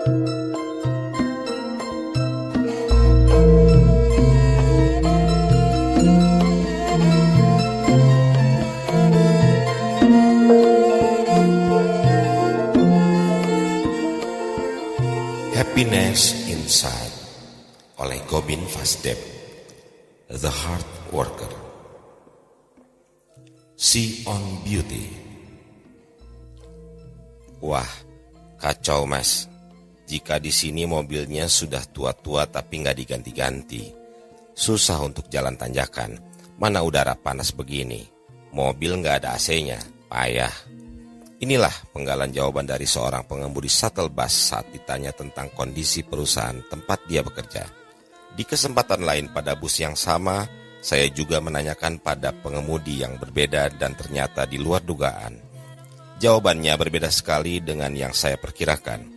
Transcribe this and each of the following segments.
Happiness Inside oleh Gobin Vasdev, The Hard Worker. See on Beauty. Wah, kacau mas. Jika di sini mobilnya sudah tua-tua tapi nggak diganti-ganti. Susah untuk jalan tanjakan. Mana udara panas begini. Mobil nggak ada AC-nya. Payah. Inilah penggalan jawaban dari seorang pengemudi shuttle bus saat ditanya tentang kondisi perusahaan tempat dia bekerja. Di kesempatan lain pada bus yang sama, saya juga menanyakan pada pengemudi yang berbeda dan ternyata di luar dugaan. Jawabannya berbeda sekali dengan yang saya perkirakan.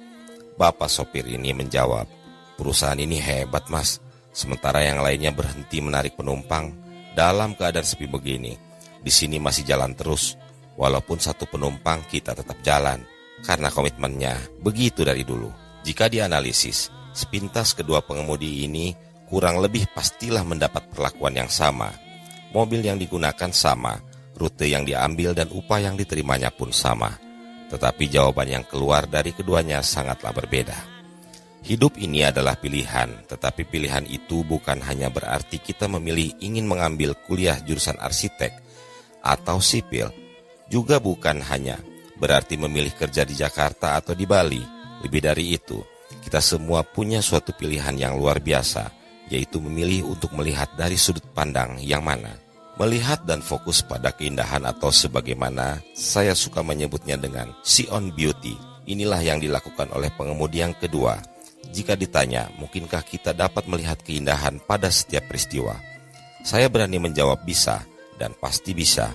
Bapak sopir ini menjawab, perusahaan ini hebat mas, sementara yang lainnya berhenti menarik penumpang dalam keadaan sepi begini. Di sini masih jalan terus. Walaupun satu penumpang kita tetap jalan, karena komitmennya begitu dari dulu. Jika dianalisis, sepintas kedua pengemudi ini kurang lebih pastilah mendapat perlakuan yang sama. Mobil yang digunakan sama, rute yang diambil dan upah yang diterimanya pun sama. Tetapi jawaban yang keluar dari keduanya sangatlah berbeda. Hidup ini adalah pilihan, tetapi pilihan itu bukan hanya berarti kita memilih ingin mengambil kuliah jurusan arsitek atau sipil. Juga bukan hanya berarti memilih kerja di Jakarta atau di Bali. Lebih dari itu, kita semua punya suatu pilihan yang luar biasa, yaitu memilih untuk melihat dari sudut pandang yang mana. Melihat dan fokus pada keindahan atau sebagaimana saya suka menyebutnya dengan see on beauty. Inilah yang dilakukan oleh pengemudi yang kedua. Jika ditanya, mungkinkah kita dapat melihat keindahan pada setiap peristiwa? Saya berani menjawab bisa, dan pasti bisa.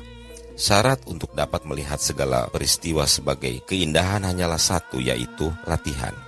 Syarat untuk dapat melihat segala peristiwa sebagai keindahan hanyalah satu, yaitu latihan.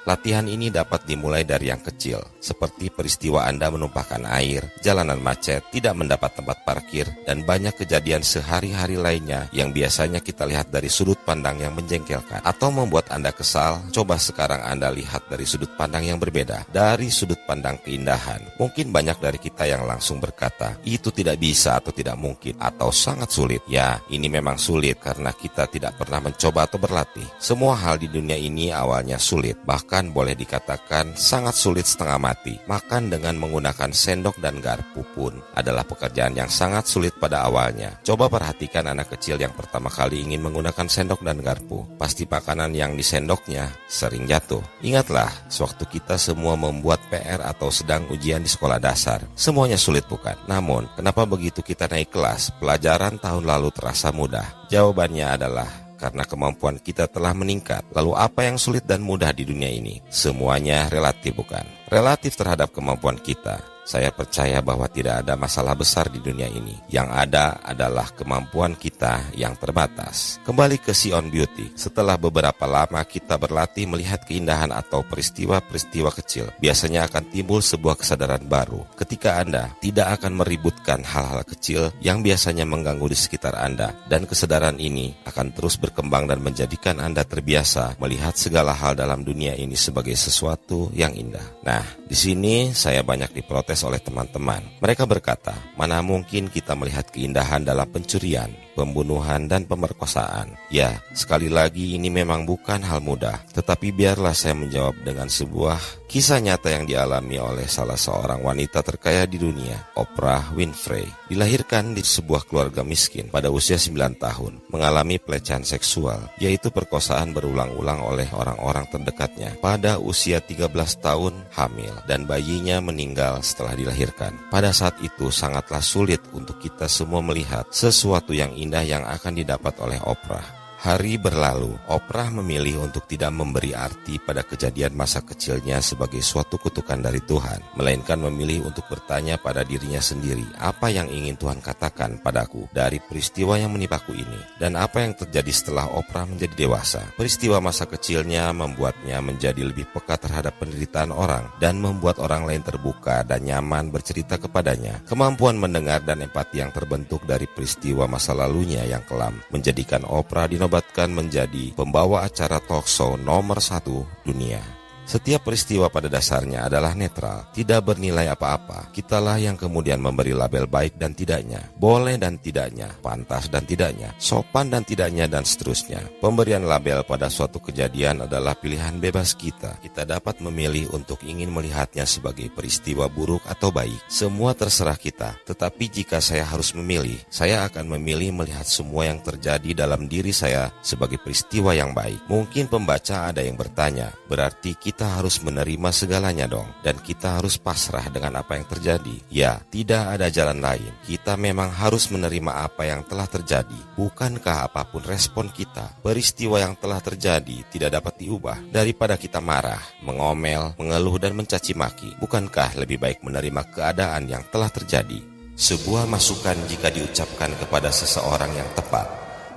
Latihan ini dapat dimulai dari yang kecil, seperti peristiwa Anda menumpahkan air, jalanan macet, tidak mendapat tempat parkir, dan banyak kejadian sehari-hari lainnya yang biasanya kita lihat dari sudut pandang yang menjengkelkan. Atau membuat Anda kesal, coba sekarang Anda lihat dari sudut pandang yang berbeda, dari sudut pandang keindahan. Mungkin banyak dari kita yang langsung berkata, itu tidak bisa atau tidak mungkin, atau sangat sulit. Ya, ini memang sulit karena kita tidak pernah mencoba atau berlatih. Semua hal di dunia ini awalnya sulit, bahkan boleh dikatakan sangat sulit setengah mati. Makan dengan menggunakan sendok dan garpu pun adalah pekerjaan yang sangat sulit pada awalnya. Coba perhatikan anak kecil yang pertama kali ingin menggunakan sendok dan garpu. Pasti makanan yang disendoknya sering jatuh. Ingatlah, sewaktu kita semua membuat PR atau sedang ujian di sekolah dasar. Semuanya sulit bukan? Namun, kenapa begitu kita naik kelas, pelajaran tahun lalu terasa mudah? Jawabannya adalah karena kemampuan kita telah meningkat. Lalu apa yang sulit dan mudah di dunia ini? Semuanya relatif bukan? Relatif terhadap kemampuan kita. Saya percaya bahwa tidak ada masalah besar di dunia ini. Yang ada adalah kemampuan kita yang terbatas. Kembali ke See on Beauty. Setelah beberapa lama kita berlatih melihat keindahan atau peristiwa-peristiwa kecil, biasanya akan timbul sebuah kesadaran baru. Ketika Anda tidak akan meributkan hal-hal kecil yang biasanya mengganggu di sekitar Anda. Dan kesadaran ini akan terus berkembang dan menjadikan Anda terbiasa melihat segala hal dalam dunia ini sebagai sesuatu yang indah. Nah, di sini saya banyak diprotes oleh teman-teman. Mereka berkata, mana mungkin kita melihat keindahan dalam pencurian, pembunuhan, dan pemerkosaan. Ya, sekali lagi ini memang bukan hal mudah. Tetapi biarlah saya menjawab dengan sebuah kisah nyata yang dialami oleh salah seorang wanita terkaya di dunia, Oprah Winfrey. Dilahirkan di sebuah keluarga miskin pada usia 9 tahun, mengalami pelecehan seksual, yaitu perkosaan berulang-ulang oleh orang-orang terdekatnya. Pada usia 13 tahun hamil, dan bayinya meninggal setelah dilahirkan. Pada saat itu sangatlah sulit untuk kita semua melihat sesuatu yang indah yang akan didapat oleh Oprah. Hari berlalu, Oprah memilih untuk tidak memberi arti pada kejadian masa kecilnya sebagai suatu kutukan dari Tuhan, melainkan memilih untuk bertanya pada dirinya sendiri, apa yang ingin Tuhan katakan padaku dari peristiwa yang menimpaku ini, dan apa yang terjadi setelah Oprah menjadi dewasa. Peristiwa masa kecilnya membuatnya menjadi lebih peka terhadap penderitaan orang, dan membuat orang lain terbuka dan nyaman bercerita kepadanya. Kemampuan mendengar dan empati yang terbentuk dari peristiwa masa lalunya yang kelam, menjadikan Oprah dinobatkan dinobatkan menjadi pembawa acara talkshow nomor 1 dunia. Setiap peristiwa pada dasarnya adalah netral, tidak bernilai apa-apa. Kitalah yang kemudian memberi label baik dan tidaknya, boleh dan tidaknya, pantas dan tidaknya, sopan dan tidaknya, dan seterusnya. Pemberian label pada suatu kejadian adalah pilihan bebas kita. Kita dapat memilih untuk ingin melihatnya sebagai peristiwa buruk atau baik. Semua terserah kita, tetapi jika saya harus memilih, saya akan memilih melihat semua yang terjadi dalam diri saya sebagai peristiwa yang baik. Mungkin pembaca ada yang bertanya, berarti kita harus menerima segalanya dong, dan kita harus pasrah dengan apa yang terjadi. Ya, tidak ada jalan lain. Kita memang harus menerima apa yang telah terjadi. Bukankah apapun respon kita, peristiwa yang telah terjadi tidak dapat diubah? Daripada kita marah, mengomel, mengeluh, dan mencaci maki, bukankah lebih baik menerima keadaan yang telah terjadi? Sebuah masukan jika diucapkan kepada seseorang yang tepat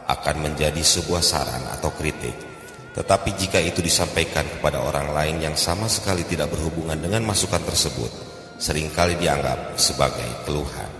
akan menjadi sebuah saran atau kritik. Tetapi jika itu disampaikan kepada orang lain yang sama sekali tidak berhubungan dengan masukan tersebut, seringkali dianggap sebagai keluhan.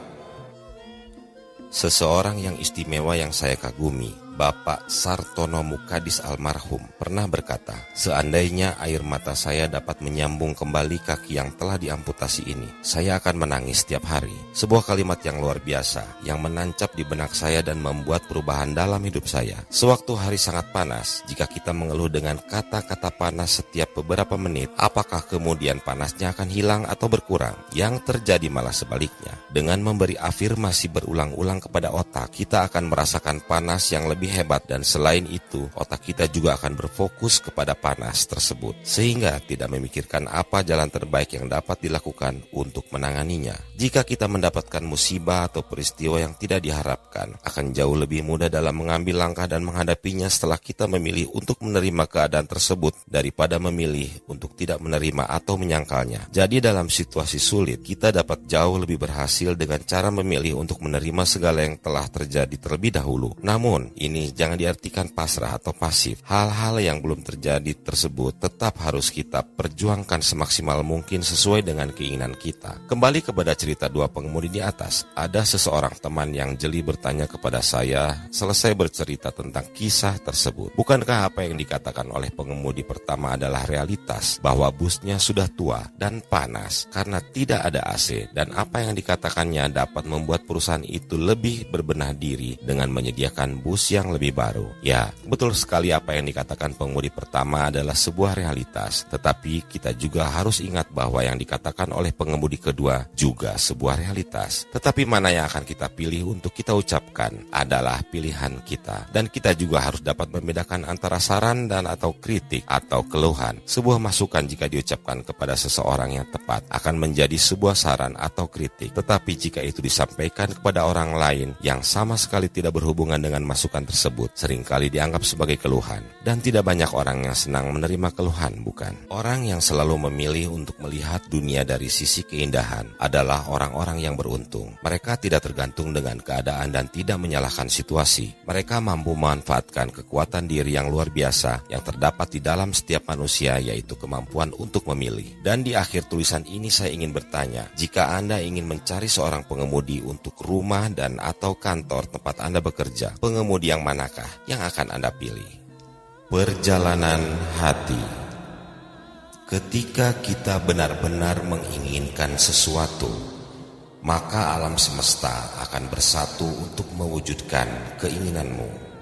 Seseorang yang istimewa yang saya kagumi, Bapak Sartono Mukadis almarhum, pernah berkata, seandainya air mata saya dapat menyambung kembali kaki yang telah diamputasi ini, saya akan menangis setiap hari. Sebuah kalimat yang luar biasa, yang menancap di benak saya dan membuat perubahan dalam hidup saya. Sewaktu hari sangat panas, jika kita mengeluh dengan kata-kata panas setiap beberapa menit, apakah kemudian panasnya akan hilang atau berkurang? Yang terjadi malah sebaliknya. Dengan memberi afirmasi berulang-ulang kepada otak, kita akan merasakan panas yang lebih hebat, dan selain itu, otak kita juga akan berfokus kepada panas tersebut, sehingga tidak memikirkan apa jalan terbaik yang dapat dilakukan untuk menanganinya. Jika kita mendapatkan musibah atau peristiwa yang tidak diharapkan, akan jauh lebih mudah dalam mengambil langkah dan menghadapinya setelah kita memilih untuk menerima keadaan tersebut daripada memilih untuk tidak menerima atau menyangkalnya. Jadi dalam situasi sulit, kita dapat jauh lebih berhasil dengan cara memilih untuk menerima segala yang telah terjadi terlebih dahulu. Namun, ini jangan diartikan pasrah atau pasif. Hal-hal yang belum terjadi tersebut tetap harus kita perjuangkan semaksimal mungkin sesuai dengan keinginan kita. Kembali kepada cerita dua pengemudi di atas, ada seseorang teman yang jeli bertanya kepada saya selesai bercerita tentang kisah tersebut. Bukankah apa yang dikatakan oleh pengemudi pertama adalah realitas, bahwa busnya sudah tua dan panas karena tidak ada AC, dan apa yang dikatakannya dapat membuat perusahaan itu lebih berbenah diri dengan menyediakan bus yang lebih baru. Ya, betul sekali apa yang dikatakan pengemudi pertama adalah sebuah realitas, tetapi kita juga harus ingat bahwa yang dikatakan oleh pengemudi kedua juga sebuah realitas. Tetapi mana yang akan kita pilih untuk kita ucapkan adalah pilihan kita, dan kita juga harus dapat membedakan antara saran dan atau kritik atau keluhan. Sebuah masukan jika diucapkan kepada seseorang yang tepat akan menjadi sebuah saran atau kritik, tetapi jika itu disampaikan kepada orang lain yang sama sekali tidak berhubungan dengan masukan tersebut, seringkali dianggap sebagai keluhan. Dan tidak banyak orang yang senang menerima keluhan, bukan? Orang yang selalu memilih untuk melihat dunia dari sisi keindahan adalah orang-orang yang beruntung. Mereka tidak tergantung dengan keadaan dan tidak menyalahkan situasi. Mereka mampu memanfaatkan kekuatan diri yang luar biasa yang terdapat di dalam setiap manusia, yaitu kemampuan untuk memilih. Dan di akhir tulisan ini saya ingin bertanya, jika Anda ingin mencari seorang pengemudi untuk rumah dan atau kantor tempat Anda bekerja, pengemudi yang manakah yang akan Anda pilih? Perjalanan hati. Ketika kita benar-benar menginginkan sesuatu, maka alam semesta akan bersatu untuk mewujudkan keinginanmu.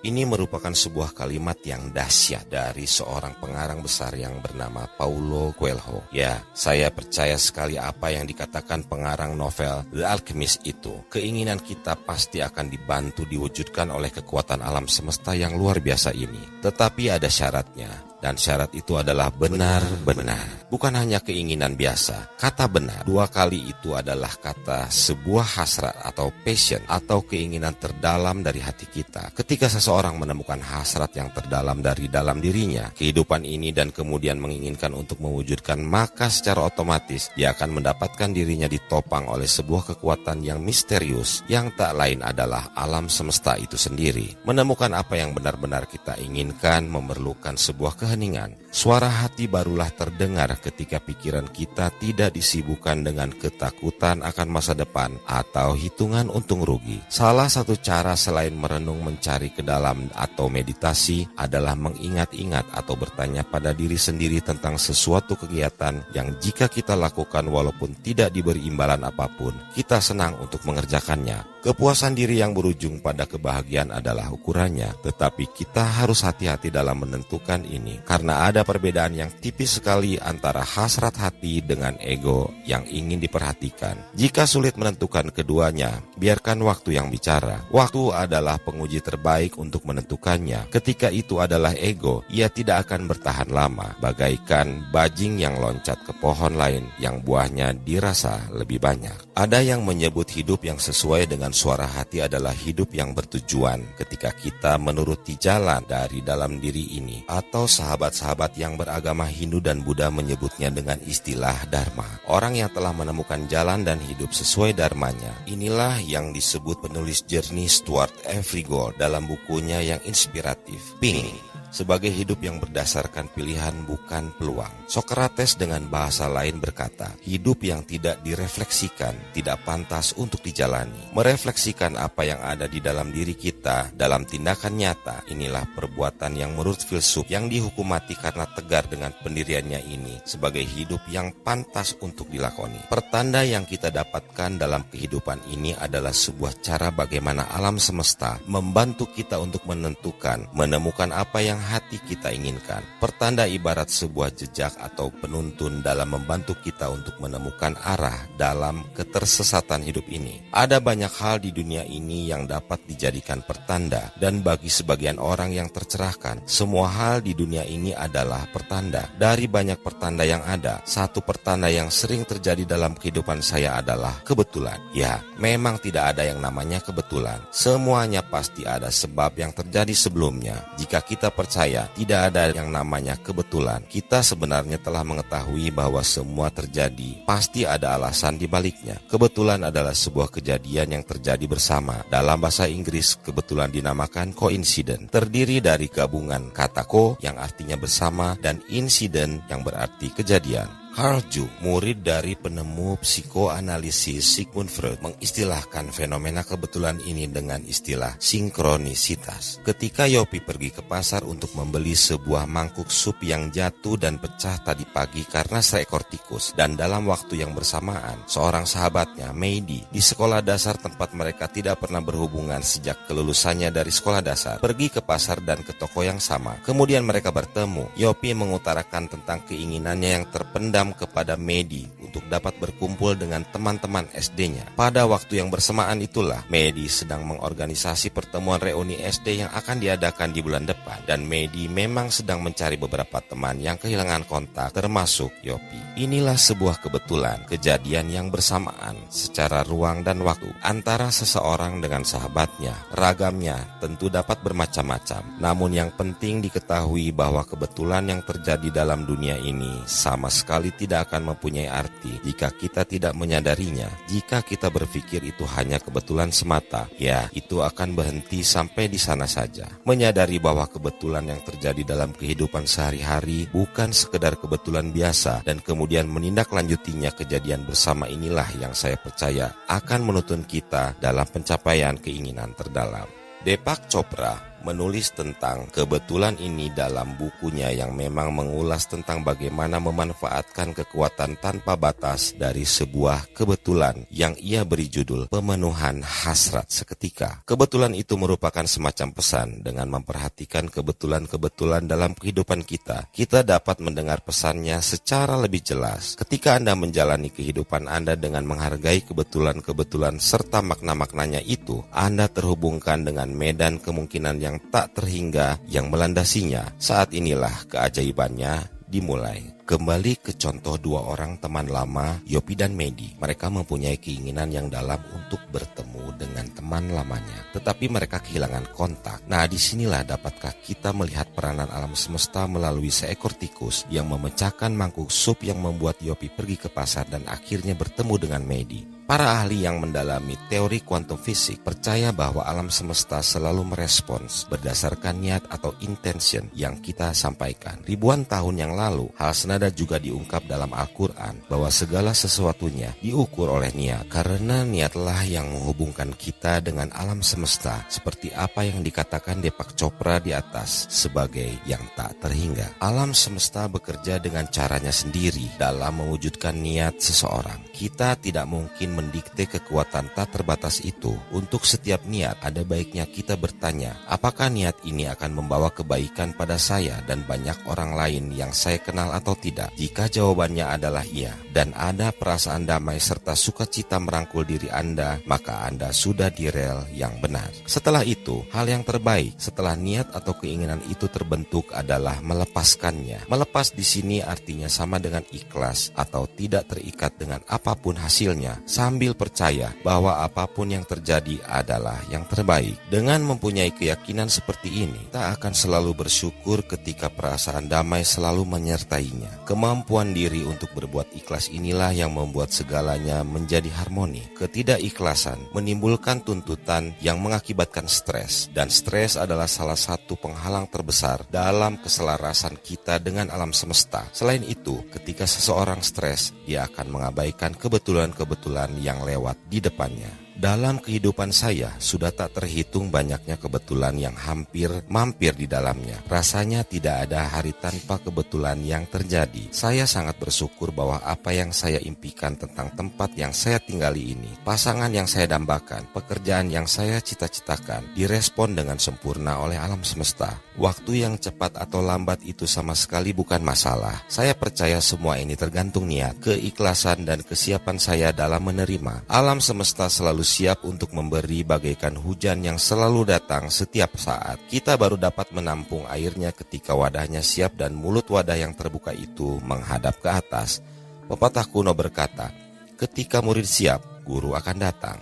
Ini merupakan sebuah kalimat yang dahsyat dari seorang pengarang besar yang bernama Paulo Coelho. Ya, saya percaya sekali apa yang dikatakan pengarang novel The Alchemist itu. Keinginan kita pasti akan dibantu diwujudkan oleh kekuatan alam semesta yang luar biasa ini. Tetapi ada syaratnya. Dan syarat itu adalah benar-benar. Bukan hanya keinginan biasa. Kata benar, dua kali itu adalah kata sebuah hasrat atau passion atau keinginan terdalam dari hati kita. Ketika seseorang menemukan hasrat yang terdalam dari dalam dirinya, kehidupan ini, dan kemudian menginginkan untuk mewujudkan, maka secara otomatis dia akan mendapatkan dirinya ditopang oleh sebuah kekuatan yang misterius yang tak lain adalah alam semesta itu sendiri. Menemukan apa yang benar-benar kita inginkan memerlukan sebuah keheningan. Suara hati barulah terdengar ketika pikiran kita tidak disibukkan dengan ketakutan akan masa depan atau hitungan untung rugi. Salah satu cara selain merenung mencari ke dalam atau meditasi adalah mengingat-ingat atau bertanya pada diri sendiri tentang sesuatu kegiatan yang jika kita lakukan walaupun tidak diberi imbalan apapun, kita senang untuk mengerjakannya. Kepuasan diri yang berujung pada kebahagiaan adalah ukurannya, tetapi kita harus hati-hati dalam menentukan ini karena ada perbedaan yang tipis sekali antara hasrat hati dengan ego yang ingin diperhatikan. Jika sulit menentukan keduanya, biarkan waktu yang bicara. Waktu adalah penguji terbaik untuk menentukannya. Ketika itu adalah ego, ia tidak akan bertahan lama, bagaikan bajing yang loncat ke pohon lain yang buahnya dirasa lebih banyak. Ada yang menyebut hidup yang sesuai dengan suara hati adalah hidup yang bertujuan ketika kita menuruti jalan dari dalam diri ini, atau sahabat-sahabat yang beragama Hindu dan Buddha menyebutnya dengan istilah dharma. Orang yang telah menemukan jalan dan hidup sesuai dharmanya, inilah yang disebut penulis Journey Stuart Evergold dalam bukunya yang inspiratif, Pink, sebagai hidup yang berdasarkan pilihan bukan peluang. Sokrates dengan bahasa lain berkata, hidup yang tidak direfleksikan tidak pantas untuk dijalani. Merefleksikan apa yang ada di dalam diri kita dalam tindakan nyata, inilah perbuatan yang menurut filsuf yang dihukum mati karena tegar dengan pendiriannya ini sebagai hidup yang pantas untuk dilakoni. Pertanda yang kita dapatkan dalam kehidupan ini adalah sebuah cara bagaimana alam semesta membantu kita untuk menentukan, menemukan apa yang hati kita inginkan. Pertanda ibarat sebuah jejak atau penuntun dalam membantu kita untuk menemukan arah dalam ketersesatan hidup ini. Ada banyak hal di dunia ini yang dapat dijadikan pertanda, dan bagi sebagian orang yang tercerahkan, semua hal di dunia ini adalah pertanda. Dari banyak pertanda yang ada, satu pertanda yang sering terjadi dalam kehidupan saya adalah kebetulan. Ya, memang tidak ada yang namanya kebetulan. Semuanya pasti ada sebab yang terjadi sebelumnya. Jika kita percaya tidak ada yang namanya kebetulan, kita sebenarnya telah mengetahui bahwa semua terjadi pasti ada alasan di baliknya. Kebetulan adalah sebuah kejadian yang terjadi bersama. Dalam bahasa Inggris, kebetulan dinamakan coincidence. Terdiri dari gabungan kata co yang artinya bersama dan incident yang berarti kejadian. Carl Jung, murid dari penemu psikoanalisis Sigmund Freud, mengistilahkan fenomena kebetulan ini dengan istilah sinkronisitas. Ketika Yopi pergi ke pasar untuk membeli sebuah mangkuk sup yang jatuh dan pecah tadi pagi karena seekor tikus, dan dalam waktu yang bersamaan, seorang sahabatnya, Meidi, di sekolah dasar tempat mereka tidak pernah berhubungan sejak kelulusannya dari sekolah dasar, pergi ke pasar dan ke toko yang sama. Kemudian mereka bertemu. Yopi mengutarakan tentang keinginannya yang terpendam kepada Meidi untuk dapat berkumpul dengan teman-teman SD-nya. Pada waktu yang bersamaan itulah, Meidi sedang mengorganisasi pertemuan reuni SD yang akan diadakan di bulan depan, dan Meidi memang sedang mencari beberapa teman yang kehilangan kontak, termasuk Yopi. Inilah sebuah kebetulan, kejadian yang bersamaan secara ruang dan waktu antara seseorang dengan sahabatnya. Ragamnya tentu dapat bermacam-macam, namun yang penting diketahui bahwa kebetulan yang terjadi dalam dunia ini sama sekali tidak akan mempunyai arti jika kita tidak menyadarinya. Jika kita berpikir itu hanya kebetulan semata, ya itu akan berhenti sampai di sana saja. Menyadari bahwa kebetulan yang terjadi dalam kehidupan sehari-hari bukan sekedar kebetulan biasa, dan kemudian menindaklanjutinya kejadian bersama, inilah yang saya percaya akan menuntun kita dalam pencapaian keinginan terdalam. Deepak Chopra menulis tentang kebetulan ini dalam bukunya yang memang mengulas tentang bagaimana memanfaatkan kekuatan tanpa batas dari sebuah kebetulan yang ia beri judul Pemenuhan Hasrat Seketika. Kebetulan itu merupakan semacam pesan. Dengan memperhatikan kebetulan-kebetulan dalam kehidupan kita, kita dapat mendengar pesannya secara lebih jelas. Ketika Anda menjalani kehidupan Anda dengan menghargai kebetulan-kebetulan serta makna-maknanya itu, Anda terhubungkan dengan medan kemungkinan yang tak terhingga yang melandasinya. Saat inilah keajaibannya dimulai. Kembali ke contoh dua orang teman lama, Yopi dan Meidi. Mereka mempunyai keinginan yang dalam untuk bertemu dengan teman lamanya, tetapi mereka kehilangan kontak. Nah, disinilah dapatkah kita melihat peranan alam semesta melalui seekor tikus yang memecahkan mangkuk sup yang membuat Yopi pergi ke pasar dan akhirnya bertemu dengan Meidi. Para ahli yang mendalami teori kuantum fisik percaya bahwa alam semesta selalu merespons berdasarkan niat atau intention yang kita sampaikan. Ribuan tahun yang lalu, hal senada juga diungkap dalam Al-Quran bahwa segala sesuatunya diukur oleh niat. Karena niatlah yang menghubungkan kita dengan alam semesta, seperti apa yang dikatakan Deepak Chopra di atas sebagai yang tak terhingga. Alam semesta bekerja dengan caranya sendiri dalam mewujudkan niat seseorang. Kita tidak mungkin mendikte kekuatan tak terbatas itu. Untuk setiap niat, ada baiknya kita bertanya, apakah niat ini akan membawa kebaikan pada saya dan banyak orang lain yang saya kenal atau tidak? Jika jawabannya adalah iya, dan ada perasaan damai serta sukacita merangkul diri Anda, maka Anda sudah di rel yang benar. Setelah itu, hal yang terbaik setelah niat atau keinginan itu terbentuk adalah melepaskannya. Melepas di sini artinya sama dengan ikhlas atau tidak terikat dengan apapun hasilnya, sambil percaya bahwa apapun yang terjadi adalah yang terbaik. Dengan mempunyai keyakinan seperti ini, kita akan selalu bersyukur ketika perasaan damai selalu menyertainya. Kemampuan diri untuk berbuat ikhlas inilah yang membuat segalanya menjadi harmoni. Ketidakikhlasan menimbulkan tuntutan yang mengakibatkan stres, dan stres adalah salah satu penghalang terbesar dalam keselarasan kita dengan alam semesta. Selain itu, ketika seseorang stres, dia akan mengabaikan kebetulan-kebetulan yang lewat di depannya. Dalam kehidupan saya, sudah tak terhitung banyaknya kebetulan yang hampir mampir di dalamnya. Rasanya tidak ada hari tanpa kebetulan yang terjadi. Saya sangat bersyukur bahwa apa yang saya impikan tentang tempat yang saya tinggali ini, pasangan yang saya dambakan, pekerjaan yang saya cita-citakan, direspon dengan sempurna oleh alam semesta. Waktu yang cepat atau lambat itu sama sekali bukan masalah. Saya percaya semua ini tergantung niat, keikhlasan, dan kesiapan saya dalam menerima. Alam semesta selalu siap untuk memberi bagaikan hujan yang selalu datang setiap saat. Kita baru dapat menampung airnya ketika wadahnya siap dan mulut wadah yang terbuka itu menghadap ke atas. Pepatah kuno berkata, ketika murid siap, guru akan datang.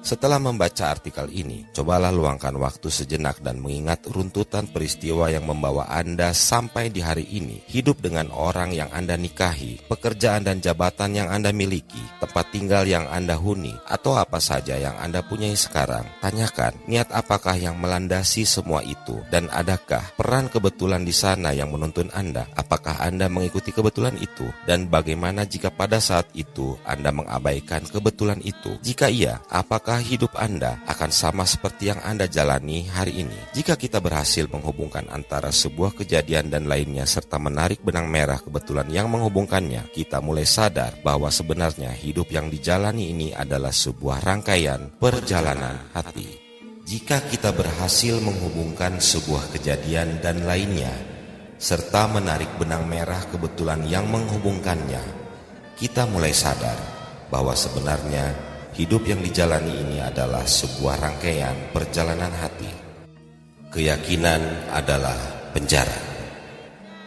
Setelah membaca artikel ini, cobalah luangkan waktu sejenak dan mengingat runtutan peristiwa yang membawa Anda sampai di hari ini. Hidup dengan orang yang Anda nikahi, pekerjaan dan jabatan yang Anda miliki, tempat tinggal yang Anda huni, atau apa saja yang Anda punyai sekarang. Tanyakan, niat apakah yang melandasi semua itu? Dan adakah peran kebetulan di sana yang menuntun Anda? Apakah Anda mengikuti kebetulan itu? Dan bagaimana jika pada saat itu Anda mengabaikan kebetulan itu? Jika iya, apakah hidup Anda akan sama seperti yang Anda jalani hari ini? Jika kita berhasil menghubungkan antara sebuah kejadian dan lainnya serta menarik benang merah kebetulan yang menghubungkannya, kita mulai sadar bahwa sebenarnya hidup yang dijalani ini adalah sebuah rangkaian perjalanan hati. Jika kita berhasil menghubungkan sebuah kejadian dan lainnya serta menarik benang merah kebetulan yang menghubungkannya, kita mulai sadar bahwa sebenarnya hidup yang dijalani ini adalah sebuah rangkaian perjalanan hati. Keyakinan adalah penjara.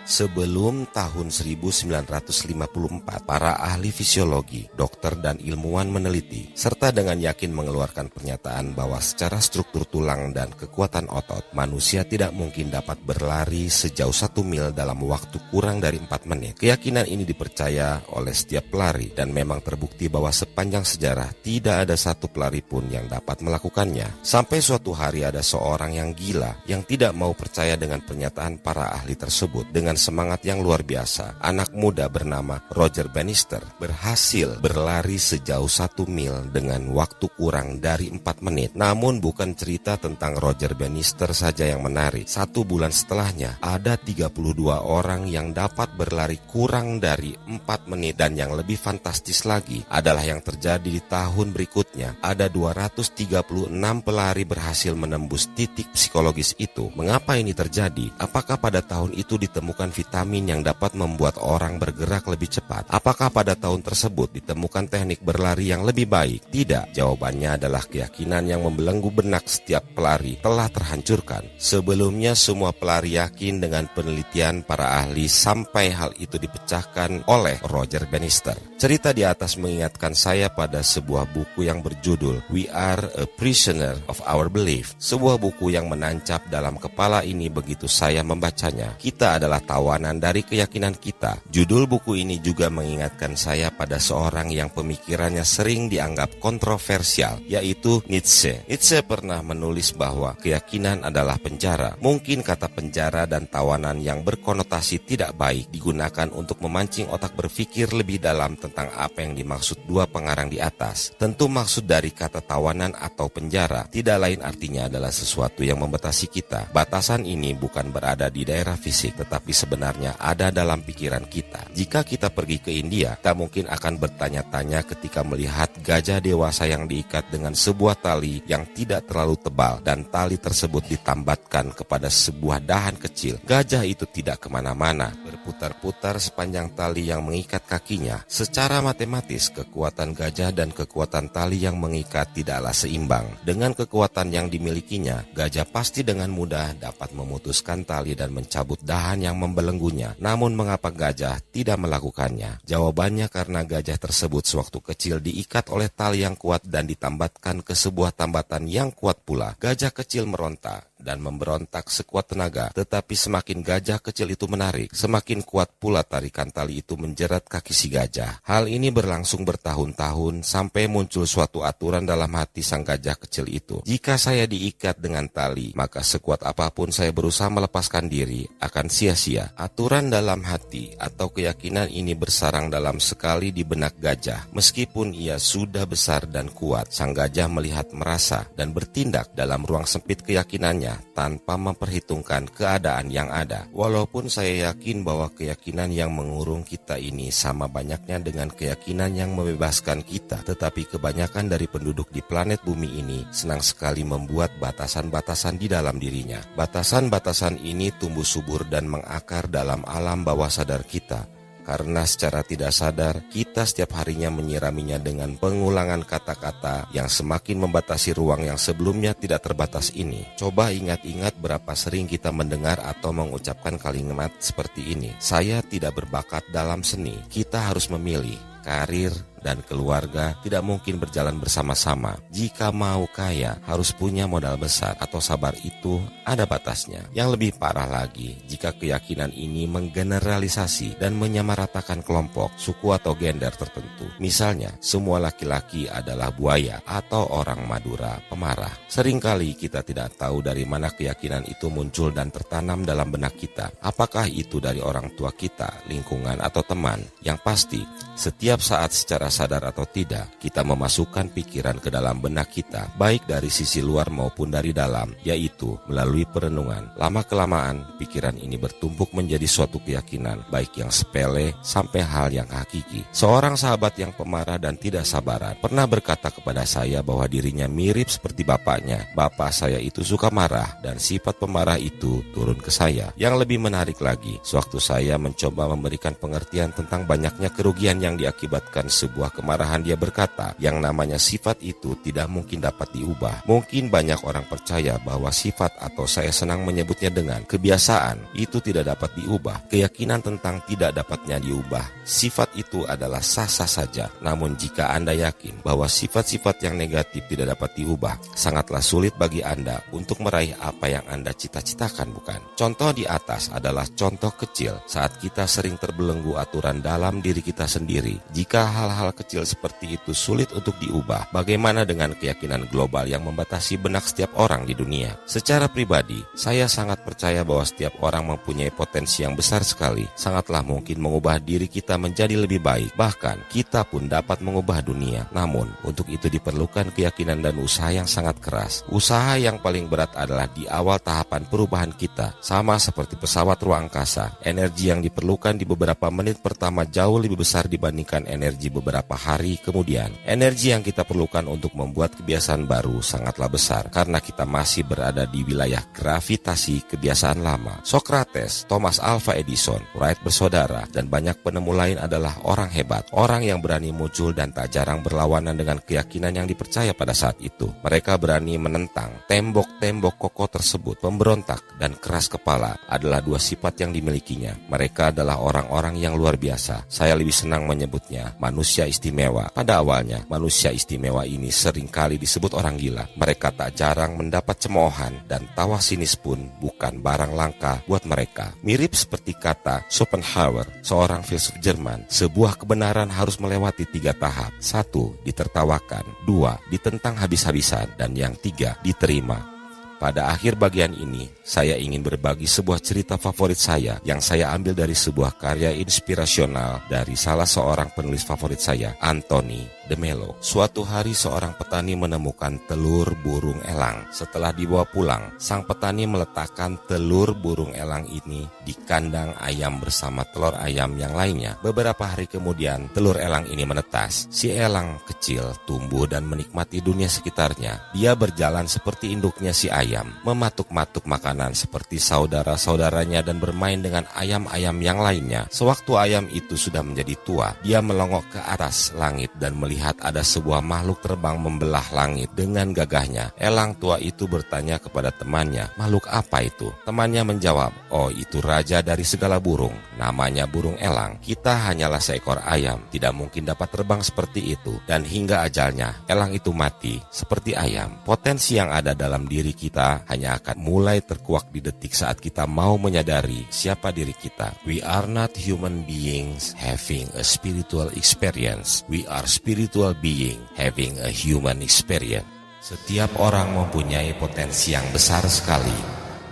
Sebelum tahun 1954, para ahli fisiologi, dokter, dan ilmuwan meneliti, serta dengan yakin mengeluarkan pernyataan bahwa secara struktur tulang dan kekuatan otot, manusia tidak mungkin dapat berlari sejauh 1 mil dalam waktu kurang dari 4 menit. Keyakinan ini dipercaya oleh setiap pelari, dan memang terbukti bahwa sepanjang sejarah tidak ada satu pelari pun yang dapat melakukannya. Sampai suatu hari ada seorang yang gila, yang tidak mau percaya dengan pernyataan para ahli tersebut. Dengan semangat yang luar biasa, anak muda bernama Roger Bannister berhasil berlari sejauh 1 mil dengan waktu kurang dari 4 menit. Namun bukan cerita tentang Roger Bannister saja yang menarik. 1 bulan setelahnya, ada 32 orang yang dapat berlari kurang dari 4 menit. Dan yang lebih fantastis lagi adalah yang terjadi di tahun berikutnya. Ada 236 pelari berhasil menembus titik psikologis itu. Mengapa ini terjadi? Apakah pada tahun itu ditemukan vitamin yang dapat membuat orang bergerak lebih cepat? Apakah pada tahun tersebut ditemukan teknik berlari yang lebih baik? Tidak. Jawabannya adalah keyakinan yang membelenggu benak setiap pelari telah terhancurkan. Sebelumnya semua pelari yakin dengan penelitian para ahli sampai hal itu dipecahkan oleh Roger Bannister. Cerita di atas mengingatkan saya pada sebuah buku yang berjudul We Are a Prisoner of Our Belief. Sebuah buku yang menancap dalam kepala ini begitu saya membacanya. Kita adalah tawanan dari keyakinan kita. Judul buku ini juga mengingatkan saya pada seorang yang pemikirannya sering dianggap kontroversial, yaitu Nietzsche. Nietzsche pernah menulis bahwa keyakinan adalah penjara. Mungkin kata penjara dan tawanan yang berkonotasi tidak baik digunakan untuk memancing otak berpikir lebih dalam tentang apa yang dimaksud dua pengarang di atas. Tentu maksud dari kata tawanan atau penjara tidak lain artinya adalah sesuatu yang membatasi kita. Batasan ini bukan berada di daerah fisik, tetapi sebenarnya ada dalam pikiran kita. Jika kita pergi ke India, kita mungkin akan bertanya-tanya ketika melihat gajah dewasa yang diikat dengan sebuah tali yang tidak terlalu tebal dan tali tersebut ditambatkan kepada sebuah dahan kecil. Gajah itu tidak kemana-mana, berputar-putar sepanjang tali yang mengikat kakinya. Secara matematis, kekuatan gajah dan kekuatan tali yang mengikat tidaklah seimbang. Dengan kekuatan yang dimilikinya, gajah pasti dengan mudah dapat memutuskan tali dan mencabut dahan yang membelenggunya. Namun mengapa gajah tidak melakukannya? Jawabannya karena gajah tersebut sewaktu kecil diikat oleh tali yang kuat dan ditambatkan ke sebuah tambatan yang kuat pula. Gajah kecil meronta dan memberontak sekuat tenaga, tetapi semakin gajah kecil itu menarik, semakin kuat pula tarikan tali itu menjerat kaki si gajah. Hal ini berlangsung bertahun-tahun sampai muncul suatu aturan dalam hati sang gajah kecil itu. Jika saya diikat dengan tali, maka sekuat apapun saya berusaha melepaskan diri akan sia-sia. Aturan dalam hati atau keyakinan ini bersarang dalam sekali di benak gajah. Meskipun ia sudah besar dan kuat, sang gajah melihat, merasa, dan bertindak dalam ruang sempit keyakinannya tanpa memperhitungkan keadaan yang ada. Walaupun saya yakin bahwa keyakinan yang mengurung kita ini sama banyaknya dengan keyakinan yang membebaskan kita, tetapi kebanyakan dari penduduk di planet bumi ini senang sekali membuat batasan-batasan di dalam dirinya. Batasan-batasan ini tumbuh subur dan mengakar dalam alam bawah sadar kita. Karena secara tidak sadar, kita setiap harinya menyiraminya dengan pengulangan kata-kata yang semakin membatasi ruang yang sebelumnya tidak terbatas ini. Coba ingat-ingat berapa sering kita mendengar atau mengucapkan kalimat seperti ini. Saya tidak berbakat dalam seni. Kita harus memilih. Karir dan keluarga tidak mungkin berjalan bersama-sama. Jika mau kaya, harus punya modal besar atau sabar, itu ada batasnya. Yang lebih parah lagi, jika keyakinan ini menggeneralisasi dan menyamaratakan kelompok, suku atau gender tertentu. Misalnya, semua laki-laki adalah buaya atau orang Madura pemarah. Seringkali kita tidak tahu dari mana keyakinan itu muncul dan tertanam dalam benak kita. Apakah itu dari orang tua kita, lingkungan, atau teman? Yang pasti, setiap saat secara sadar atau tidak, kita memasukkan pikiran ke dalam benak kita, baik dari sisi luar maupun dari dalam, yaitu melalui perenungan. Lama-kelamaan, pikiran ini bertumpuk menjadi suatu keyakinan, baik yang sepele sampai hal yang hakiki. Seorang sahabat yang pemarah dan tidak sabaran pernah berkata kepada saya bahwa dirinya mirip seperti bapaknya. Bapak saya itu suka marah dan sifat pemarah itu turun ke saya. Yang lebih menarik lagi, sewaktu saya mencoba memberikan pengertian tentang banyaknya kerugian yang diakibatkan sebuah kemarahan, dia berkata, yang namanya sifat itu tidak mungkin dapat diubah. Mungkin banyak orang percaya bahwa sifat, atau saya senang menyebutnya dengan kebiasaan, itu tidak dapat diubah. Keyakinan tentang tidak dapatnya diubah sifat itu adalah sah-sah saja. Namun jika Anda yakin bahwa sifat-sifat yang negatif tidak dapat diubah, sangatlah sulit bagi Anda untuk meraih apa yang Anda cita-citakan, bukan? Contoh di atas adalah contoh kecil saat kita sering terbelenggu aturan dalam diri kita sendiri. Jika hal-hal kecil seperti itu sulit untuk diubah, bagaimana dengan keyakinan global yang membatasi benak setiap orang di dunia? Secara pribadi, saya sangat percaya bahwa setiap orang mempunyai potensi yang besar sekali. Sangatlah mungkin mengubah diri kita menjadi lebih baik. Bahkan, kita pun dapat mengubah dunia. Namun, untuk itu diperlukan keyakinan dan usaha yang sangat keras. Usaha yang paling berat adalah di awal tahapan perubahan kita. Sama seperti pesawat ruang angkasa, energi yang diperlukan di beberapa menit pertama jauh lebih besar dibandingkan energi beberapa hari kemudian. Energi yang kita perlukan untuk membuat kebiasaan baru sangatlah besar, karena kita masih berada di wilayah gravitasi kebiasaan lama. Socrates, Thomas Alva Edison, Wright bersaudara, dan banyak penemu lain adalah orang hebat, orang yang berani muncul dan tak jarang berlawanan dengan keyakinan yang dipercaya pada saat itu. Mereka berani menentang tembok-tembok kokoh tersebut. Pemberontak dan keras kepala adalah dua sifat yang dimilikinya. Mereka adalah orang-orang yang luar biasa. Saya lebih senang menyebutnya manusia manusia istimewa. Pada awalnya, manusia istimewa ini seringkali disebut orang gila. Mereka tak jarang mendapat cemoohan dan tawa sinis pun bukan barang langka buat mereka. Mirip seperti kata Schopenhauer, seorang filsuf Jerman, sebuah kebenaran harus melewati 3 tahap. 1. Ditertawakan. 2. Ditentang habis-habisan. Dan yang 3. Diterima. Pada akhir bagian ini, saya ingin berbagi sebuah cerita favorit saya yang saya ambil dari sebuah karya inspirasional dari salah seorang penulis favorit saya, Anthony de Mello. Suatu hari seorang petani menemukan telur burung elang. Setelah dibawa pulang, sang petani meletakkan telur burung elang ini di kandang ayam bersama telur ayam yang lainnya. Beberapa hari kemudian, telur elang ini menetas. Si elang kecil tumbuh dan menikmati dunia sekitarnya. Dia berjalan seperti induknya si ayam, mematuk-matuk makanan seperti saudara-saudaranya dan bermain dengan ayam-ayam yang lainnya. Sewaktu ayam itu sudah menjadi tua, dia melongok ke atas langit dan melihat ada sebuah makhluk terbang membelah langit dengan gagahnya. Elang tua itu bertanya kepada temannya, "Makhluk apa itu?" Temannya menjawab, "Oh, itu raja dari segala burung. Namanya burung elang. Kita hanyalah seekor ayam, tidak mungkin dapat terbang seperti itu." Dan hingga ajalnya, elang itu mati seperti ayam. Potensi yang ada dalam diri kita hanya akan mulai terkuak di detik saat kita mau menyadari siapa diri kita. We are not human beings having a spiritual experience. We are spiritual being having a human experience. Setiap orang mempunyai potensi yang besar sekali.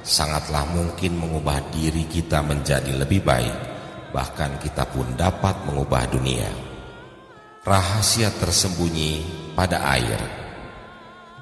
Sangatlah mungkin mengubah diri kita menjadi lebih baik. Bahkan kita pun dapat mengubah dunia. Rahasia tersembunyi pada air.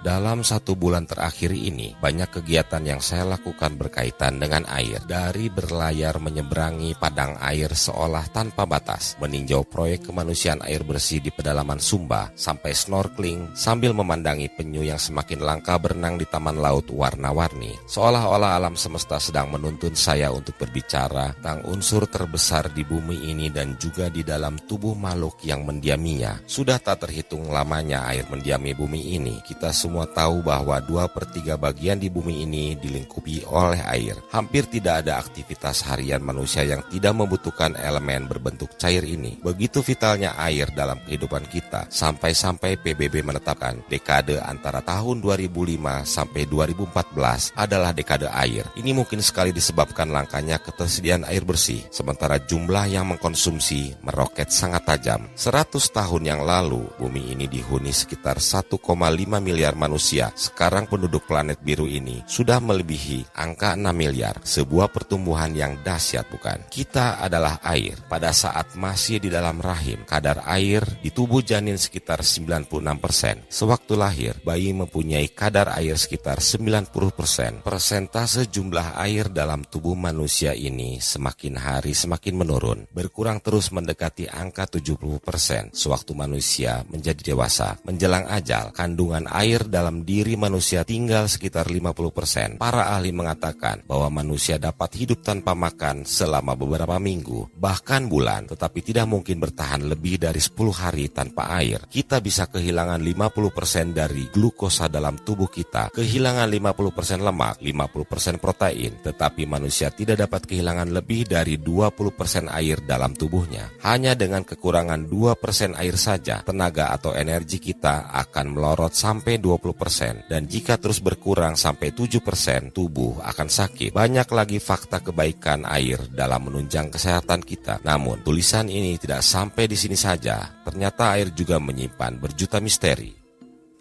Dalam 1 bulan terakhir ini, banyak kegiatan yang saya lakukan berkaitan dengan air. Dari berlayar menyeberangi padang air seolah tanpa batas, meninjau proyek kemanusiaan air bersih di pedalaman Sumba, sampai snorkeling sambil memandangi penyu yang semakin langka berenang di taman laut warna-warni. Seolah-olah alam semesta sedang menuntun saya untuk berbicara tentang unsur terbesar di bumi ini dan juga di dalam tubuh makhluk yang mendiaminya. Sudah tak terhitung lamanya air mendiami bumi ini. Kita semua tahu bahwa 2/3 bagian di bumi ini dilingkupi oleh air. Hampir tidak ada aktivitas harian manusia yang tidak membutuhkan elemen berbentuk cair ini. Begitu vitalnya air dalam kehidupan kita, sampai-sampai PBB menetapkan dekade antara tahun 2005 sampai 2014 adalah dekade air. Ini mungkin sekali disebabkan langkanya ketersediaan air bersih, sementara jumlah yang mengkonsumsi meroket sangat tajam. 100 tahun yang lalu, bumi ini dihuni sekitar 1,5 miliar manusia. Sekarang penduduk planet biru ini sudah melebihi angka 6 miliar. Sebuah pertumbuhan yang dahsyat, bukan? Kita adalah air. Pada saat masih di dalam rahim, kadar air di tubuh janin sekitar 96%. Sewaktu lahir, bayi mempunyai kadar air sekitar 90%. Persentase jumlah air dalam tubuh manusia ini semakin hari semakin menurun, berkurang terus mendekati angka 70%. Sewaktu manusia menjadi dewasa, menjelang ajal, kandungan air dalam diri manusia tinggal sekitar 50%. Para ahli mengatakan bahwa manusia dapat hidup tanpa makan selama beberapa minggu, bahkan bulan, tetapi tidak mungkin bertahan lebih dari 10 hari tanpa air. Kita bisa kehilangan 50% dari glukosa dalam tubuh kita, kehilangan 50% lemak, 50% protein, tetapi manusia tidak dapat kehilangan lebih dari 20% air dalam tubuhnya. Hanya dengan kekurangan 2% air saja, tenaga atau energi kita akan melorot sampai 20%, dan jika terus berkurang sampai 7%, tubuh akan sakit. Banyak lagi fakta kebaikan air dalam menunjang kesehatan kita. Namun, tulisan ini tidak sampai di sini saja. Ternyata air juga menyimpan berjuta misteri.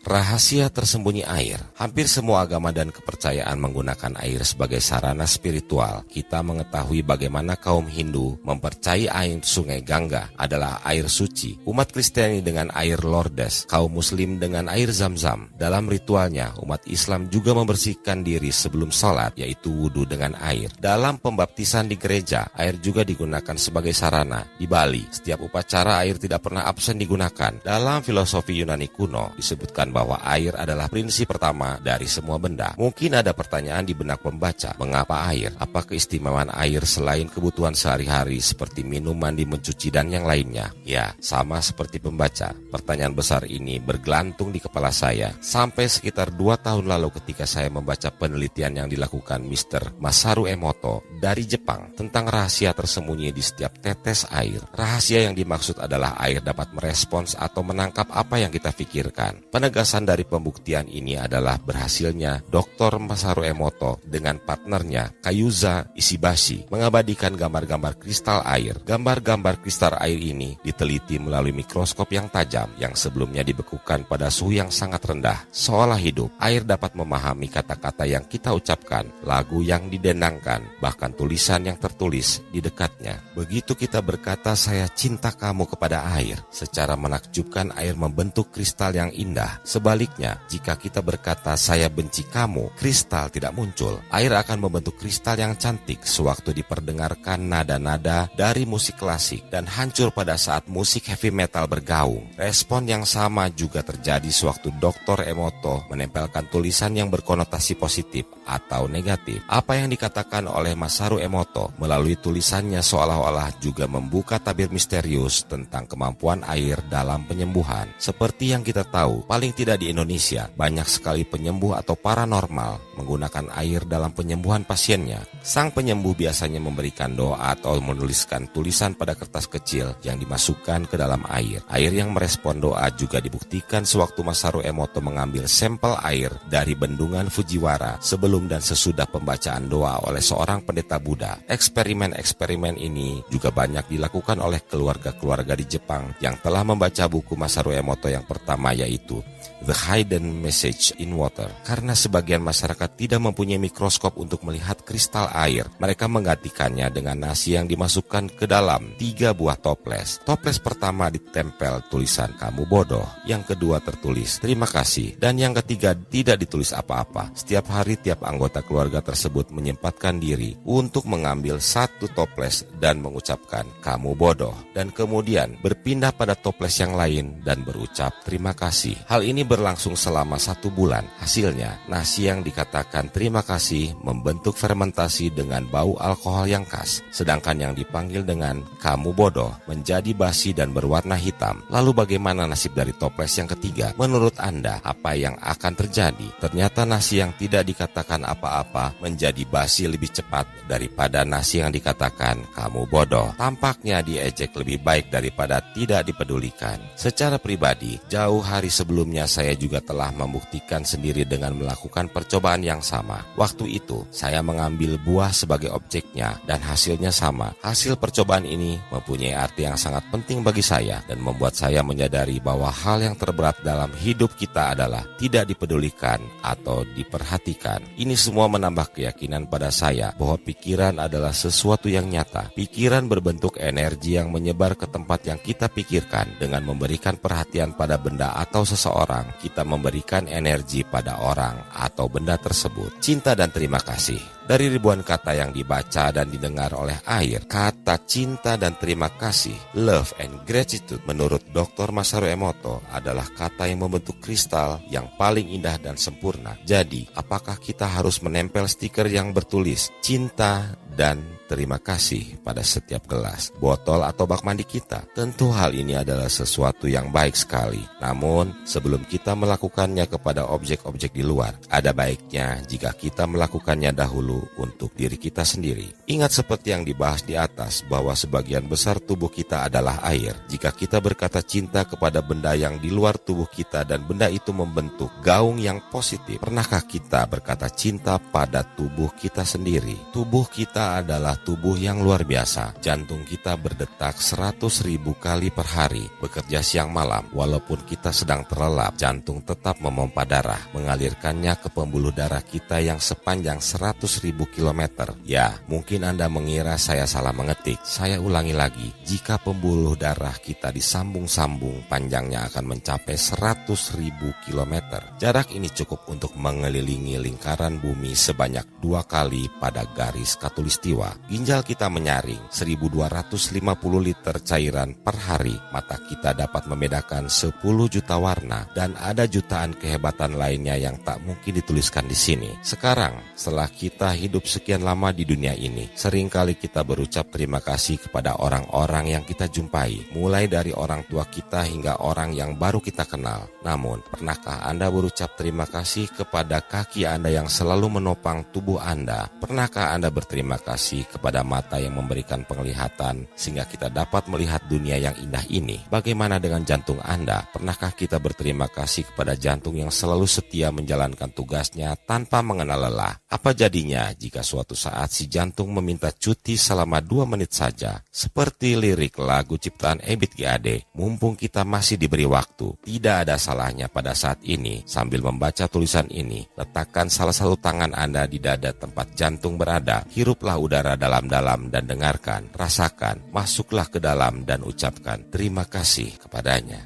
Rahasia tersembunyi air. Hampir semua agama dan kepercayaan menggunakan air sebagai sarana spiritual. Kita mengetahui bagaimana kaum Hindu mempercayai air sungai Gangga adalah air suci. Umat Kristiani dengan air Lourdes, kaum Muslim dengan air Zam-Zam. Dalam ritualnya, umat Islam juga membersihkan diri sebelum sholat, yaitu wudhu dengan air. Dalam pembaptisan di gereja, air juga digunakan sebagai sarana. Di Bali, setiap upacara air tidak pernah absen digunakan. Dalam filosofi Yunani kuno, disebutkan bahwa air adalah prinsip pertama dari semua benda. Mungkin ada pertanyaan di benak pembaca, mengapa air? Apa keistimewaan air selain kebutuhan sehari-hari seperti minum, mandi, mencuci, dan yang lainnya? Ya, sama seperti pembaca. Pertanyaan besar ini bergelantung di kepala saya sampai sekitar 2 tahun lalu ketika saya membaca penelitian yang dilakukan Mr. Masaru Emoto dari Jepang tentang rahasia tersembunyi di setiap tetes air. Rahasia yang dimaksud adalah air dapat merespons atau menangkap apa yang kita pikirkan. Penegasan dari pembuktian ini adalah berhasilnya Dr. Masaru Emoto dengan partnernya Kayuza Ishibashi mengabadikan gambar-gambar kristal air. Gambar-gambar kristal air ini diteliti melalui mikroskop yang tajam yang sebelumnya dibekukan pada suhu yang sangat rendah. Seolah hidup, air dapat memahami kata-kata yang kita ucapkan, lagu yang didendangkan, bahkan tulisan yang tertulis di dekatnya. Begitu kita berkata saya cinta kamu kepada air, secara menakjubkan air membentuk kristal yang indah. Sebaliknya, jika kita berkata saya benci kamu, kristal tidak muncul. Air akan membentuk kristal yang cantik sewaktu diperdengarkan nada-nada dari musik klasik dan hancur pada saat musik heavy metal bergaung. Respon yang sama juga terjadi sewaktu Dr. Emoto menempelkan tulisan yang berkonotasi positif atau negatif. Apa yang dikatakan oleh Masaru Emoto melalui tulisannya seolah-olah juga membuka tabir misterius tentang kemampuan air dalam penyembuhan. Seperti yang kita tahu, paling tidak di Indonesia, banyak sekali penyembuh atau paranormal menggunakan air dalam penyembuhan pasiennya. Sang penyembuh biasanya memberikan doa atau menuliskan tulisan pada kertas kecil yang dimasukkan ke dalam air. Air yang merespon doa juga dibuktikan sewaktu Masaru Emoto mengambil sampel air dari bendungan Fujiwara sebelum dan sesudah pembacaan doa oleh seorang pendeta Buddha. Eksperimen-eksperimen ini juga banyak dilakukan oleh keluarga-keluarga di Jepang yang telah membaca buku Masaru Emoto yang pertama, yaitu The Hidden Message in Water. Karena sebagian masyarakat tidak mempunyai mikroskop untuk melihat kristal air, mereka menggantikannya dengan nasi yang dimasukkan ke dalam 3 buah toples. Toples pertama ditempel tulisan kamu bodoh, yang kedua tertulis terima kasih, dan yang ketiga tidak ditulis apa-apa. Setiap hari tiap anggota keluarga tersebut menyempatkan diri untuk mengambil 1 toples dan mengucapkan kamu bodoh, dan kemudian berpindah pada toples yang lain dan berucap terima kasih. Hal ini berlangsung selama 1 bulan. Hasilnya, nasi yang dikatakan terima kasih membentuk fermentasi dengan bau alkohol yang khas, sedangkan yang dipanggil dengan kamu bodoh menjadi basi dan berwarna hitam. Lalu bagaimana nasib dari toples yang ketiga? Menurut Anda, apa yang akan terjadi? Ternyata nasi yang tidak dikatakan apa-apa menjadi basi lebih cepat daripada nasi yang dikatakan kamu bodoh. Tampaknya diejek lebih baik daripada tidak dipedulikan. Secara pribadi, jauh hari sebelumnya saya juga telah membuktikan sendiri dengan melakukan percobaan yang sama. Waktu itu, saya mengambil buah sebagai objeknya dan hasilnya sama. Hasil percobaan ini mempunyai arti yang sangat penting bagi saya dan membuat saya menyadari bahwa hal yang terberat dalam hidup kita adalah tidak dipedulikan atau diperhatikan. Ini semua menambah keyakinan pada saya bahwa pikiran adalah sesuatu yang nyata. Pikiran berbentuk energi yang menyebar ke tempat yang kita pikirkan. Dengan memberikan perhatian pada benda atau seseorang, kita memberikan energi pada orang atau benda tersebut. Cinta dan terima kasih. Dari ribuan kata yang dibaca dan didengar oleh air, kata cinta dan terima kasih, love and gratitude, menurut Dr. Masaru Emoto adalah kata yang membentuk kristal yang paling indah dan sempurna. Jadi, apakah kita harus menempel stiker yang bertulis cinta dan terima kasih pada setiap gelas, botol atau bak mandi kita? Tentu hal ini adalah sesuatu yang baik sekali. Namun, sebelum kita melakukannya kepada objek-objek di luar, ada baiknya jika kita melakukannya dahulu untuk diri kita sendiri. Ingat seperti yang dibahas di atas bahwa sebagian besar tubuh kita adalah air. Jika kita berkata cinta kepada benda yang di luar tubuh kita dan benda itu membentuk gaung yang positif, pernahkah kita berkata cinta pada tubuh kita sendiri? Tubuh kita adalah tubuh yang luar biasa. Jantung kita berdetak 100.000 kali per hari, bekerja siang malam. Walaupun kita sedang terlelap, jantung tetap memompa darah, mengalirkannya ke pembuluh darah kita yang sepanjang 100.000 kilometer. Ya, mungkin Anda mengira saya salah mengetik. Saya ulangi lagi, jika pembuluh darah kita disambung-sambung, panjangnya akan mencapai 100.000 kilometer. Jarak ini cukup untuk mengelilingi lingkaran bumi sebanyak 2 kali pada garis khatulistiwa. khatulistiwa. Ginjal kita menyaring 1250 liter cairan per hari. Mata kita dapat membedakan 10 juta warna dan ada jutaan kehebatan lainnya yang tak mungkin dituliskan di sini. Sekarang, setelah kita hidup sekian lama di dunia ini, seringkali kita berucap terima kasih kepada orang-orang yang kita jumpai, mulai dari orang tua kita hingga orang yang baru kita kenal. Namun, pernahkah Anda berucap terima kasih kepada kaki Anda yang selalu menopang tubuh Anda? Pernahkah Anda berterima kasih kepada mata yang memberikan penglihatan sehingga kita dapat melihat dunia yang indah ini? Bagaimana dengan jantung Anda? Pernahkah kita berterima kasih kepada jantung yang selalu setia menjalankan tugasnya tanpa mengenal lelah? Apa jadinya jika suatu saat si jantung meminta cuti selama 2 menit saja? Seperti lirik lagu ciptaan Ebit G. Ade, mumpung kita masih diberi waktu. Tidak ada salahnya pada saat ini, sambil membaca tulisan ini, letakkan salah satu tangan Anda di dada tempat jantung berada. Hiruplah udara dalam-dalam dan dengarkan, rasakan, masuklah ke dalam dan ucapkan terima kasih kepadanya.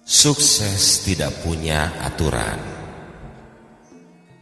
Sukses tidak punya aturan.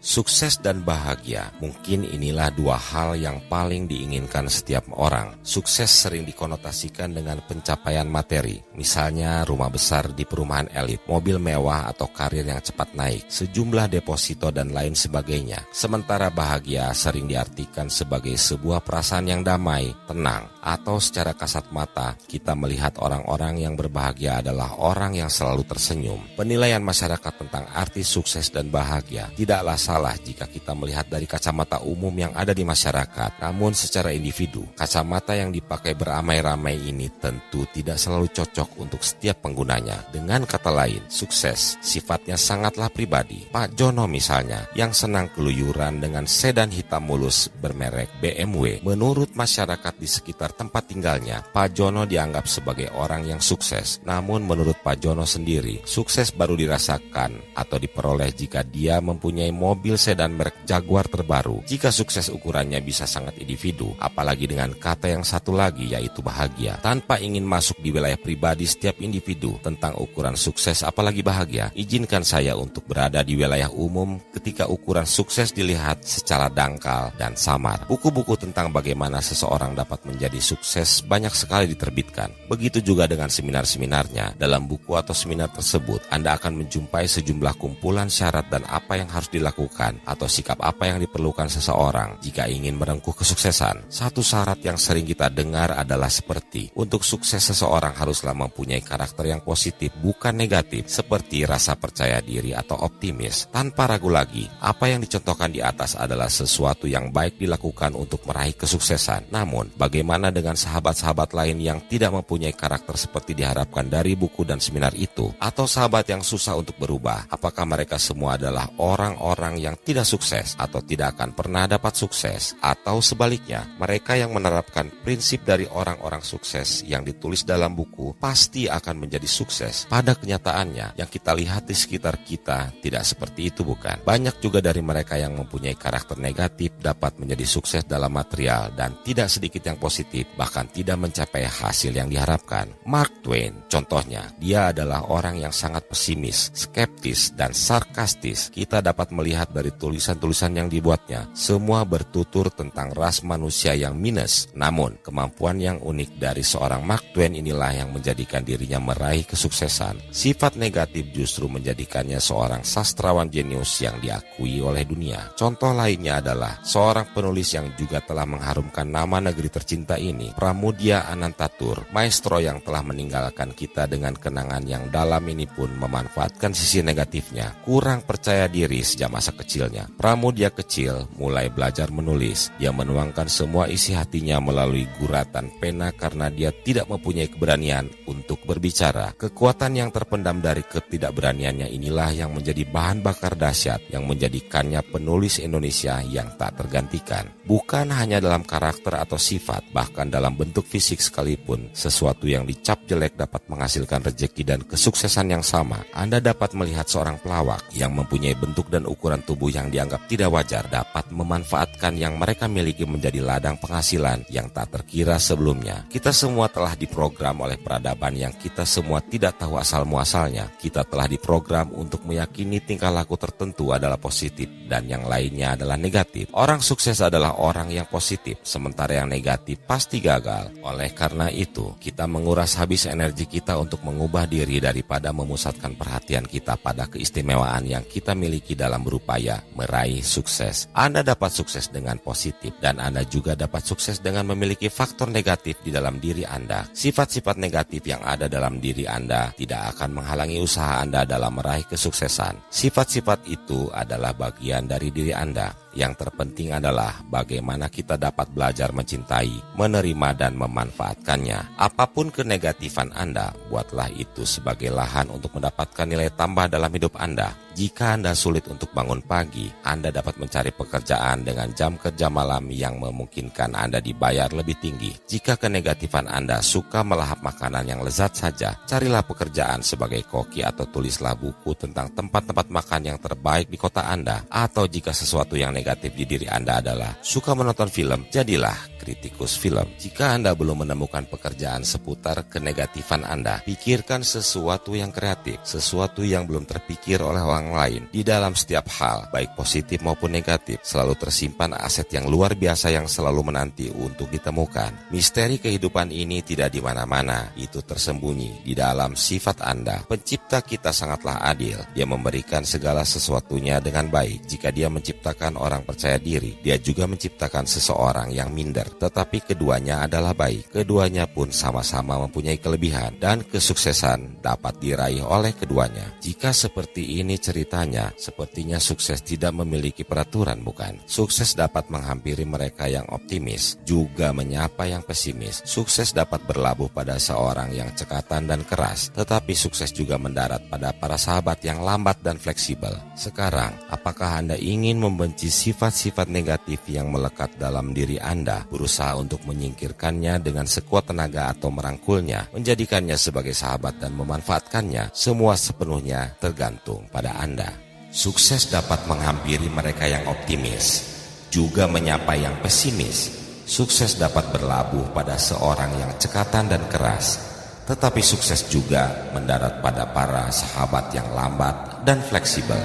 Sukses dan bahagia, mungkin inilah dua hal yang paling diinginkan setiap orang. Sukses sering dikonotasikan dengan pencapaian materi, misalnya rumah besar di perumahan elit, mobil mewah atau karir yang cepat naik, sejumlah deposito dan lain sebagainya. Sementara bahagia sering diartikan sebagai sebuah perasaan yang damai, tenang, atau secara kasat mata, kita melihat orang-orang yang berbahagia adalah orang yang selalu tersenyum. Penilaian masyarakat tentang arti sukses dan bahagia tidaklah salah jika kita melihat dari kacamata umum yang ada di masyarakat. Namun secara individu, kacamata yang dipakai beramai-ramai ini tentu tidak selalu cocok untuk setiap penggunanya. Dengan kata lain, sukses sifatnya sangatlah pribadi. Pak Jono misalnya, yang senang keluyuran dengan sedan hitam mulus bermerek BMW. Menurut masyarakat di sekitar tempat tinggalnya, Pak Jono dianggap sebagai orang yang sukses. Namun menurut Pak Jono sendiri, sukses baru dirasakan atau diperoleh jika dia mempunyai mobil sedan merek Jaguar terbaru. Jika sukses ukurannya bisa sangat individu, apalagi dengan kata yang satu lagi yaitu bahagia. Tanpa ingin masuk di wilayah pribadi setiap individu tentang ukuran sukses apalagi bahagia, izinkan saya untuk berada di wilayah umum ketika ukuran sukses dilihat secara dangkal dan samar. Buku-buku tentang bagaimana seseorang dapat menjadi sukses banyak sekali diterbitkan. Begitu juga dengan seminar-seminarnya. Dalam buku atau seminar tersebut, Anda akan menjumpai sejumlah kumpulan syarat dan apa yang harus dilakukan atau sikap apa yang diperlukan seseorang jika ingin merengkuh kesuksesan. Satu syarat yang sering kita dengar adalah seperti, untuk sukses seseorang haruslah mempunyai karakter yang positif bukan negatif, seperti rasa percaya diri atau optimis. Tanpa ragu lagi, apa yang dicontohkan di atas adalah sesuatu yang baik dilakukan untuk meraih kesuksesan. Namun, bagaimana dengan sahabat-sahabat lain yang tidak mempunyai karakter seperti diharapkan dari buku dan seminar itu? Atau sahabat yang susah untuk berubah? Apakah mereka semua adalah orang-orang yang tidak sukses atau tidak akan pernah dapat sukses? Atau sebaliknya, mereka yang menerapkan prinsip dari orang-orang sukses yang ditulis dalam buku pasti akan menjadi sukses? Pada kenyataannya, yang kita lihat di sekitar kita tidak seperti itu, bukan? Banyak juga dari mereka yang mempunyai karakter negatif dapat menjadi sukses dalam material dan tidak sedikit yang positif, bahkan tidak mencapai hasil yang diharapkan. Mark Twain, contohnya, dia adalah orang yang sangat pesimis, skeptis, dan sarkastis. Kita dapat melihat dari tulisan-tulisan yang dibuatnya, semua bertutur tentang ras manusia yang minus. Namun, kemampuan yang unik dari seorang Mark Twain inilah yang menjadikan dirinya meraih kesuksesan. Sifat negatif justru menjadikannya seorang sastrawan jenius yang diakui oleh dunia. Contoh lainnya adalah seorang penulis yang juga telah mengharumkan nama negeri tercinta ini, Pramudia Anantatur, maestro yang telah meninggalkan kita dengan kenangan yang dalam ini pun memanfaatkan sisi negatifnya. Kurang percaya diri sejak masa kecilnya. Pramudia kecil mulai belajar menulis. Dia menuangkan semua isi hatinya melalui guratan pena karena dia tidak mempunyai keberanian untuk berbicara. Kekuatan yang terpendam dari ketidakberaniannya inilah yang menjadi bahan bakar dahsyat yang menjadikannya penulis Indonesia yang tak tergantikan. Bukan hanya dalam karakter atau sifat, bahkan dalam bentuk fisik sekalipun, sesuatu yang dicap jelek dapat menghasilkan rejeki dan kesuksesan yang sama. Anda dapat melihat seorang pelawak yang mempunyai bentuk dan ukuran tubuh yang dianggap tidak wajar dapat memanfaatkan yang mereka miliki menjadi ladang penghasilan yang tak terkira sebelumnya. Kita semua telah diprogram oleh peradaban yang kita semua tidak tahu asal-muasalnya. Kita telah diprogram untuk meyakini tingkah laku tertentu adalah positif dan yang lainnya adalah negatif. Orang sukses adalah orang yang positif, sementara yang negatif pasti gagal. Oleh karena itu, kita menguras habis energi kita untuk mengubah diri daripada memusatkan perhatian kita pada keistimewaan yang kita miliki dalam berupaya meraih sukses. Anda dapat sukses dengan positif dan Anda juga dapat sukses dengan memiliki faktor negatif di dalam diri Anda. Sifat-sifat negatif yang ada dalam diri Anda tidak akan menghalangi usaha Anda dalam meraih kesuksesan. Sifat-sifat itu adalah bagian dari diri Anda. Yang terpenting adalah bagaimana kita dapat belajar mencintai, menerima dan memanfaatkannya. Apapun kenegatifan Anda, buatlah itu sebagai lahan untuk mendapatkan nilai tambah dalam hidup Anda. Jika Anda sulit untuk bangun pagi, Anda dapat mencari pekerjaan dengan jam kerja malam yang memungkinkan Anda dibayar lebih tinggi. Jika kenegatifan Anda suka melahap makanan yang lezat saja, carilah pekerjaan sebagai koki atau tulislah buku tentang tempat-tempat makan yang terbaik di kota Anda. Atau jika sesuatu yang negatif di diri Anda adalah suka menonton film, jadilah kritikus film. Jika Anda belum menemukan pekerjaan seputar kenegatifan Anda, pikirkan sesuatu yang kreatif, sesuatu yang belum terpikir oleh orang lain. Di dalam setiap hal, baik positif maupun negatif, selalu tersimpan aset yang luar biasa yang selalu menanti untuk ditemukan. Misteri kehidupan ini tidak di mana-mana, itu tersembunyi di dalam sifat Anda. Pencipta kita sangatlah adil. Dia memberikan segala sesuatunya dengan baik. Jika Dia menciptakan orang percaya diri, Dia juga menciptakan seseorang yang minder. Tetapi keduanya adalah baik. Keduanya pun sama-sama mempunyai kelebihan dan kesuksesan dapat diraih oleh keduanya. Jika seperti ini ceritanya, sepertinya sukses tidak memiliki peraturan, bukan? Sukses dapat menghampiri mereka yang optimis, juga menyapa yang pesimis. Sukses dapat berlabuh pada seorang yang cekatan dan keras, tetapi sukses juga mendarat pada para sahabat yang lambat dan fleksibel. Sekarang, apakah Anda ingin membenci sifat-sifat negatif yang melekat dalam diri Anda, berusaha untuk menyingkirkannya dengan sekuat tenaga atau merangkulnya, menjadikannya sebagai sahabat dan memanfaatkannya? Semua sepenuhnya tergantung pada Anda. Sukses dapat menghampiri mereka yang optimis, juga menyapa yang pesimis. Sukses dapat berlabuh pada seorang yang cekatan dan keras, tetapi sukses juga mendarat pada para sahabat yang lambat dan fleksibel.